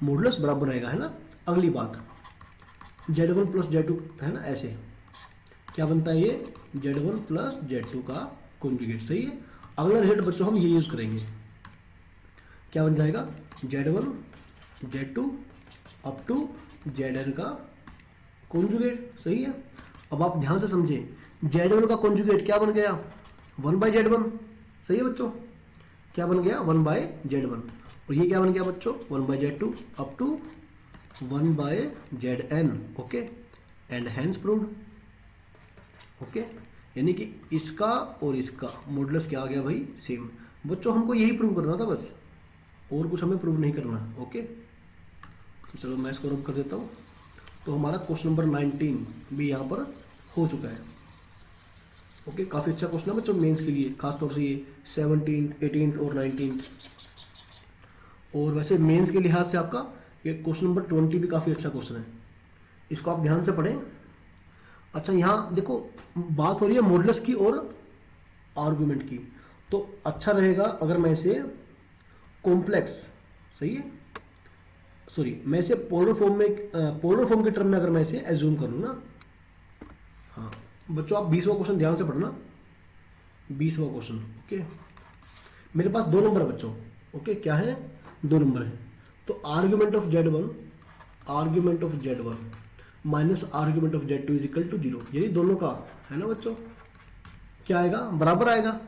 मॉडुलस बराबर रहेगा, है ना। अगली बात, Z1 प्लस Z2, है ना, ऐसे क्या बनता है ये, Z1 प्लस Z2 का कॉन्जुगेट, सही है। अगला रिजल्ट बच्चों हम ये यूज करेंगे, क्या बन जाएगा, Z1 Z2 up to Zn का कॉन्जुगेट, सही है। अब आप ध्यान से समझें, Z1 का कॉन्जुगेट क्या बन गया, 1/Z1, सही है बच्चों, क्या बन गया, 1/Z1, और ये क्या बन गया बच्चों, 1/Z2 up to 1/Zn, okay, and hence proved, okay, यानी कि इसका और इसका मॉडुलस क्या आ गया भाई, सेम। बच्चों हमको यही प्रूव करना था बस, और कुछ हमें प्रूव नहीं करना, ओके। तो चलो मैं इसको रब कर देता हूँ। तो हमारा क्वेश्चन नंबर 19 भी यहाँ पर हो चुका है, ओके। काफ़ी अच्छा क्वेश्चन है बच्चों मेंस के लिए, खासतौर से ये 17th 18th और 19th, और वैसे मेंस के लिहाज से आपका ये क्वेश्चन नंबर 20 भी काफ़ी अच्छा क्वेश्चन है, इसको आप ध्यान से पढ़ें। अच्छा यहाँ देखो बात हो रही है मॉडुलस की और आर्गुमेंट की, तो अच्छा रहेगा अगर मैं इसे कॉम्प्लेक्स, सही है, सॉरी मैं इसे पोलर फॉर्म में, पोलर फॉर्म के टर्म में अगर मैं इसे एज्यूम करूँ ना, हाँ बच्चों आप 20वां क्वेश्चन ध्यान से पढ़ना, 20वां क्वेश्चन, ओके। मेरे पास दो नंबर है बच्चों, ओके, क्या है, दो नंबर है। तो argument of Z1, argument of Z1 minus argument of Z2 is equal to 0, यही दोनों का, है ना बच्चों, क्या आएगा, बराबर आएगा,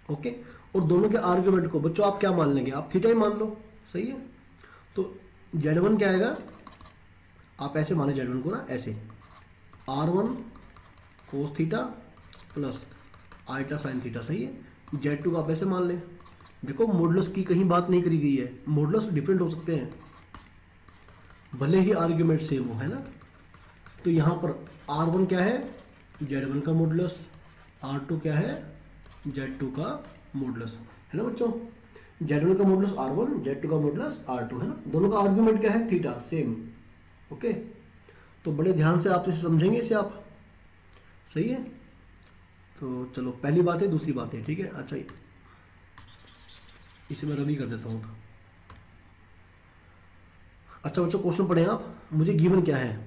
ओके। और दोनों के आर्ग्यूमेंट को बच्चों आप क्या मान लेंगे, आप थीटा ही मान लो, सही है। तो Z1 क्या आएगा, आप ऐसे माने Z1 को ना, ऐसे R1 cos theta plus iota sine theta, सही है। Z2 का आप ऐसे मान लें, देखो मॉडुलस की कहीं बात नहीं करी गई है, मॉडुलस डिफरेंट हो सकते हैं भले ही आर्ग्यूमेंट सेम हो, है ना। तो यहां पर R1 क्या है, Z1 का मॉडुलस, R2 क्या है, Z2 का मॉडुलस, है ना बच्चों। Z1 का मॉडुलस R1, Z2 का मॉडुलस R2, है ना। दोनों का आर्ग्यूमेंट क्या है, थीटा, सेम, ओके। तो बड़े ध्यान से आप इसे समझेंगे इसे आप, सही है। तो चलो पहली बात है, दूसरी बात है, ठीक है। अच्छा इसे मैं रवि कर देता हूँ। अच्छा बच्चों क्वेश्चन पढ़े आप, मुझे गिवन क्या है,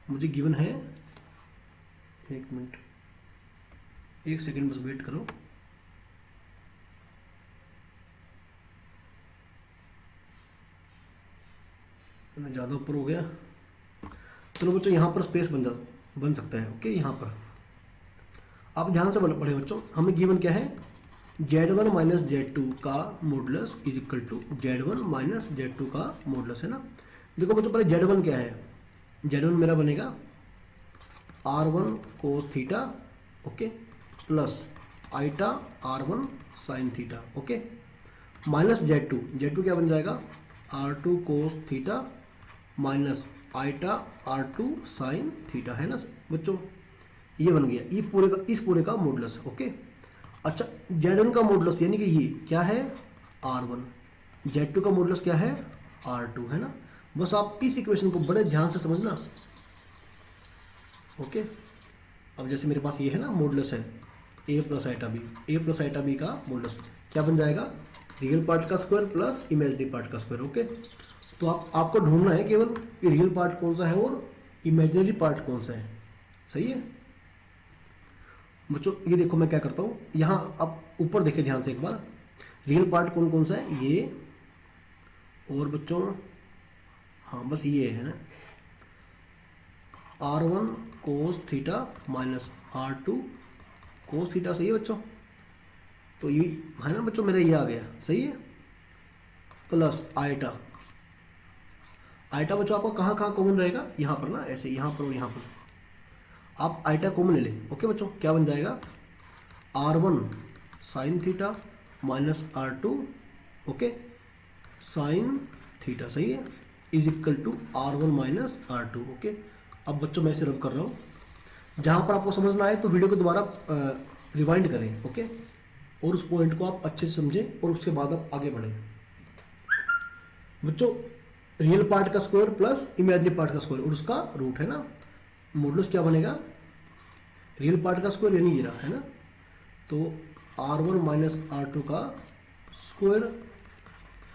मुझे गिवन है, एक मिनट, एक सेकंड बस वेट करो। मैं ज़्यादा ऊपर हो गया, चलो बच्चों यहाँ पर स्पेस बन सकता है, ओके। यहाँ पर आप ध्यान से पढ़े बच्चों, हमें गिवन क्या है, Z1 माइनस Z2 का modulus is equal to Z1 minus Z2 का मॉडुलस, है ना। देखो बच्चों पहले Z1 क्या है, Z1 मेरा बनेगा R1 cos theta, okay, plus iota R1 sine theta, okay, minus Z2 क्या बन जाएगा, R2 cos theta minus iota R2 sine theta, है ना बच्चों। ये बन गया ये पूरे का, इस पूरे का मॉडुलस, ओके। अच्छा Z1 का मॉडुलस यानी कि ये क्या है, R1, Z2 का मॉडुलस क्या है, R2, है ना। बस आप इस इक्वेशन को बड़े ध्यान से समझना, ओके। अब जैसे मेरे पास ये है ना मॉडुलस है a plus iota b, a plus iota b का मॉडुलस क्या बन जाएगा, रियल पार्ट का स्क्वायर प्लस इमेजिनरी पार्ट का स्क्वायर, ओके। तो आपको ढूंढना है केवल कि रियल पार्ट कौन सा है और इमेजिनरी पार्ट कौन सा है, सही है बच्चों। ये देखो मैं क्या करता हूँ, यहाँ आप ऊपर देखें ध्यान से एक बार, रियल पार्ट कौन कौन सा है, ये और बच्चों हाँ बस ये है ना, R1 cos theta minus R2 cos theta, सही है बच्चों। तो ये है ना बच्चों, मेरा ये आ गया, सही है, प्लस आइटा। आइटा बच्चों आपको कहाँ कहाँ कॉमन रहेगा, यहाँ पर ना, ऐसे यहाँ पर और यहाँ पर आप आइटा कॉमन ले लें। ओके बच्चों, क्या बन जाएगा, R1 sine theta minus R2 okay sine theta, सही है, is equal to R1 minus R2 okay. अब बच्चों मैं इसे रब कर रहा हूँ, जहाँ पर आपको समझ ना आए तो वीडियो को दोबारा रिवाइंड करें ओके, और उस पॉइंट को आप अच्छे से समझें और उसके बाद आप आगे बढ़ें। बच्चों रियल पार्ट का स्क्वायर प्लस इमेजिनरी पार्ट का स्क्वायर और उसका रूट है ना, मॉडुलस क्या बनेगा, रियल पार्ट का स्क्वायर यानी ये रहा है ना, तो R1 माइनस R2 का स्क्वायर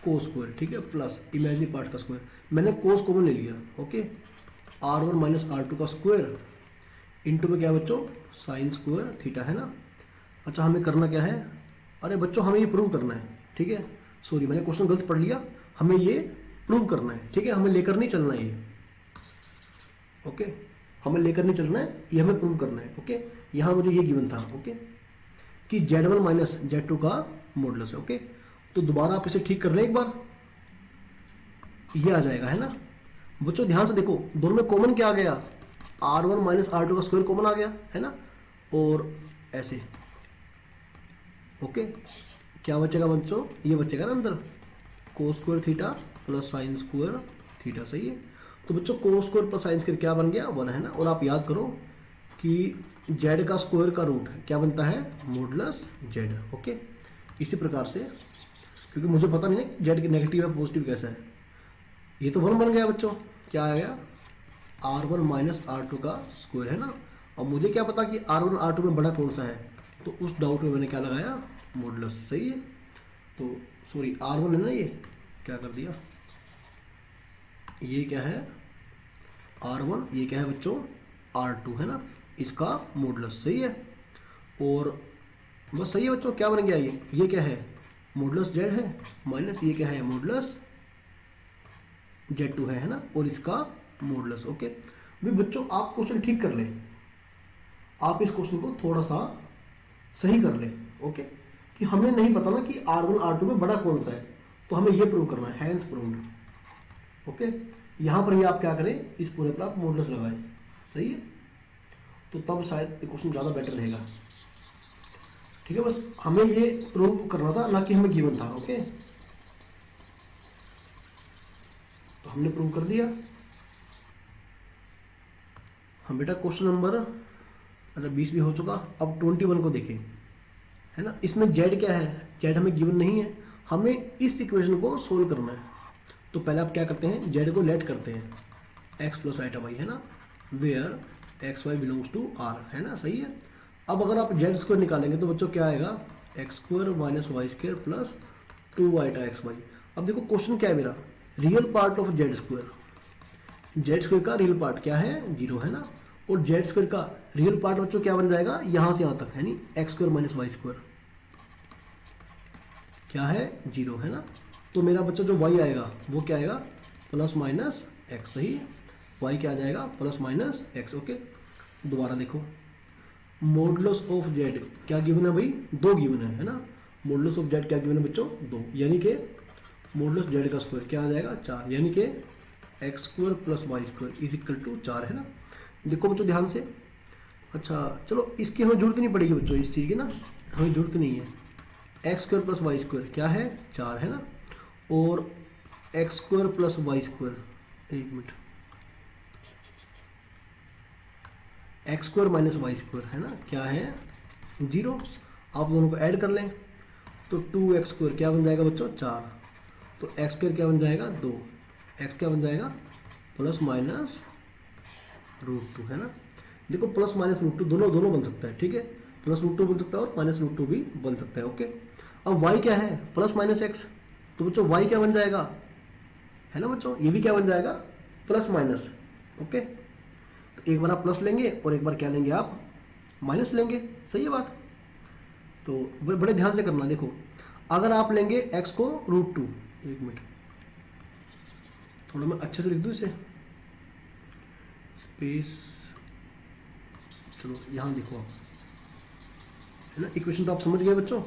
को स्क्वायर, ठीक है, प्लस इमेजिनरी पार्ट का स्क्वायर, मैंने कोस कॉमन ले लिया ओके, R1 माइनस R2 का स्क्वायर इंटू में क्या बच्चों, साइन स्क्वायर थीटा है ना। अच्छा हमें करना क्या है, अरे बच्चों हमें ये प्रूव करना है, ठीक है, सॉरी मैंने क्वेश्चन गलत पढ़ लिया, हमें ये प्रूव करना है, ठीक है, हमें लेकर नहीं चलना है ये ओके, हमें लेकर नहीं चलना है, ये हमें प्रूव करना है ओके। यहाँ मुझे ये गिवन था ओके कि Z1 माइनस Z2 का मॉडुलस है ओके। तो दोबारा आप इसे ठीक कर लें एक बार, ये आ जाएगा है ना बच्चों। ध्यान से देखो दोनों में कॉमन क्या आ गया, R1 माइनस R2 का स्क्वायर कॉमन आ गया है ना, और ऐसे ओके क्या बचेगा बच्चों, ये बचेगा ना अंदर cos square theta plus sine square theta, सही है। तो बच्चों cos square plus sine square क्या बन गया, 1 है ना, और आप याद करो कि जेड का स्क्वायर का रूट क्या बनता है, मॉडुलस जेड ओके। इसी प्रकार से, क्योंकि मुझे पता नहीं है जेड की नेगेटिव है पॉजिटिव कैसा है, ये तो 1 बन गया बच्चों, क्या आ गया, R1 माइनस R2 का स्क्वायर है ना। और मुझे क्या पता कि R1 R2 में बड़ा कौन सा है, तो उस डाउट में मैंने क्या लगाया, मॉडुलस, सही है। तो सॉरी R1 है ना, ये क्या कर दिया, ये क्या है R1, ये क्या है बच्चों R2 है ना, इसका मॉडुलस, सही है। और बस सही है बच्चों, क्या बन गया ये क्या है, मॉडुलस जेड है माइनस ये क्या है, मॉडुलस Z2 है ना, और इसका मॉडुलस ओके। भी बच्चों आप क्वेश्चन ठीक कर लें, आप इस क्वेश्चन को थोड़ा सा सही कर लें ओके, कि हमें नहीं पता ना कि R1 R2 में बड़ा कौन सा है, तो हमें ये प्रूव करना है, हैंस प्रूव्ड ओके। यहां पर ये आप क्या करें, इस पूरे पर आप मॉडुलस लगाएं, सही है, तो तब शायद ये क्वेश्चन ज़्यादा बेटर रहेगा, ठीक है। बस हमें ये प्रूव करना था, ना कि हमें गिवन था ओके। तो हमने प्रूव कर दिया। हम बेटा क्वेश्चन नंबर 20 भी हो चुका, अब 21 को देखें है ना। इसमें जेड क्या है, जेड हमें गिवन नहीं है, हमें इस इक्वेशन को सोल्व करना है। तो पहले आप क्या करते हैं, जेड को लेट करते हैं, एक्स प्लस आइटा वाई है ना, where x y belongs to R है ना, सही है। अब अगर आप जेड स्क्वायर निकालेंगे तो बच्चों क्या आएगा, X square minus Y square plus 2 iota X Y. अब देखो क्वेश्चन क्या है मेरा, real part of Z square, Z square का रियल पार्ट क्या है, 0 है ना, और जेड स्क्वायर का रियल पार्ट बच्चों क्या बन जाएगा, यहां से यहां तक है नी, X square minus Y square क्या है, 0 है ना। तो मेरा बच्चा जो y आएगा वो क्या आएगा, प्लस माइनस एक्स, सही है, y क्या आ जाएगा, प्लस माइनस एक्स ओके। दोबारा देखो, मॉडुलस ऑफ जेड क्या गिवन है भाई, 2 गिवन है ना, मॉडुलस ऑफ जेड क्या गिवन है बच्चों, 2, यानी कि मॉडुलस जेड का स्क्वायर क्या आ जाएगा, 4, यानी कि x square plus Y square is equal to 4 है ना। देखो बच्चों ध्यान से, अच्छा चलो इसकी हमें जरूरत नहीं पड़ेगी बच्चों, इस चीज़ की ना हमें जरूरत नहीं है। X square plus Y square क्या है, 4 है ना, और X square plus Y square, एक minute, X square minus Y square है ना, क्या है, 0। आप दोनों को ऐड कर लें तो 2x स्क्वायर क्या बन जाएगा बच्चों, 4, तो एक्स स्क्वायर क्या बन जाएगा, 2, एक्स क्या बन जाएगा, प्लस माइनस √2 है ना। देखो प्लस माइनस √2 दोनों बन सकता है, ठीक है, प्लस √2 बन सकता है और माइनस √2 भी बन सकता है ओके। अब y क्या है, प्लस माइनस एक्स, तो बच्चों y क्या बन जाएगा, है ना बच्चों, ये भी क्या बन जाएगा, प्लस माइनस ओके। तो तो एक बार आप प्लस लेंगे और एक बार क्या लेंगे आप माइनस लेंगे, सही है बात। तो बड़े ध्यान से करना। देखो अगर आप लेंगे x को √2, एक मिनट थोड़ा मैं अच्छे से लिख दूँ इसे, स्पेस, चलो यहाँ लिखो आप, है ना। इक्वेशन तो आप समझ गए बच्चों,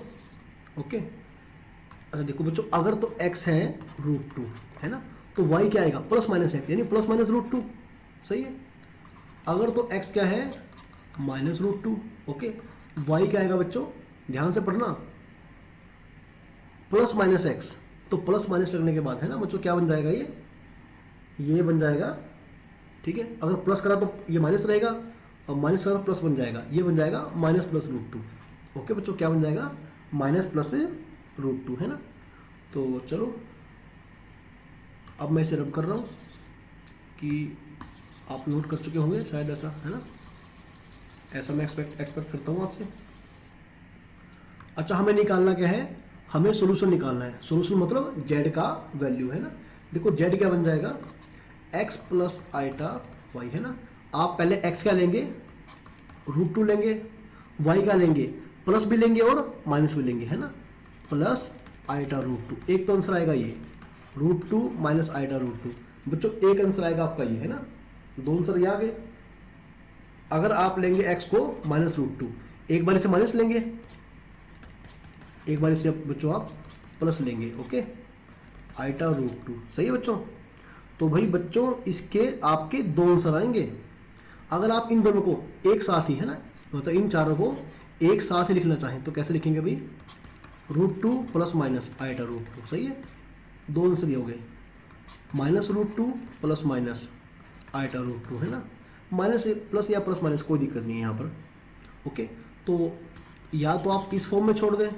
ओके। अच्छा देखो बच्चों, अगर तो x है √2, है ना, तो y क्या आएगा प्लस माइनस x, यानी प्लस माइनस √2, सही है। अगर तो x क्या है माइनस √2, ओके। y क्या आएगा बच्चों, ध्यान से पढ़ना, प्लस माइनस x, तो प्लस माइनस लगने के बाद है ना बच्चों क्या बन जाएगा, ये बन जाएगा, ठीक है। अगर प्लस करा तो ये माइनस रहेगा, और माइनस करा तो प्लस बन जाएगा, ये बन जाएगा माइनस प्लस √2, ओके बच्चों, क्या बन जाएगा माइनस प्लस √2, है ना। तो चलो अब मैं इसे रब कर रहा हूँ कि आप नोट कर चुके होंगे शायद, ऐसा है ना, ऐसा मैं एक्सपेक्ट करता हूँ आपसे। अच्छा हमें निकालना क्या है, हमें सोल्यूशन निकालना है। सोल्यूशन मतलब z का वैल्यू, है ना। देखो z क्या बन जाएगा x प्लस आइटा y, है ना। आप पहले x क्या लेंगे √2 लेंगे, y क्या लेंगे प्लस भी लेंगे और माइनस भी लेंगे, है ना, प्लस आइटा √2। एक तो आंसर आएगा ये √2 माइनस आइटा √2, बच्चों एक आंसर आएगा आपका ये, है ना। दो आंसर ये आ गए। अगर आप लेंगे x को माइनस √2, एक बार इसे माइनस लेंगे, एक बार इसे बच्चों आप प्लस लेंगे, ओके, आइटा √2, सही है बच्चों। तो भाई बच्चों इसके आपके दो आंसर आएंगे। अगर आप इन दोनों को एक साथ ही, है ना, मतलब इन चारों को एक साथ ही लिखना चाहें तो कैसे लिखेंगे भाई, √2 प्लस माइनस आइटा √2, सही है। दो आंसर ये हो गए, माइनस √2 प्लस माइनस आइटा √2, है ना। माइनस प्लस या प्लस माइनस कोई दिक्कत नहीं है यहाँ पर, ओके। तो या तो आप इस फॉर्म में छोड़ दें,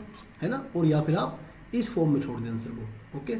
है ना, और या फिर आप इस फॉर्म में छोड़ दें आंसर को, ओके।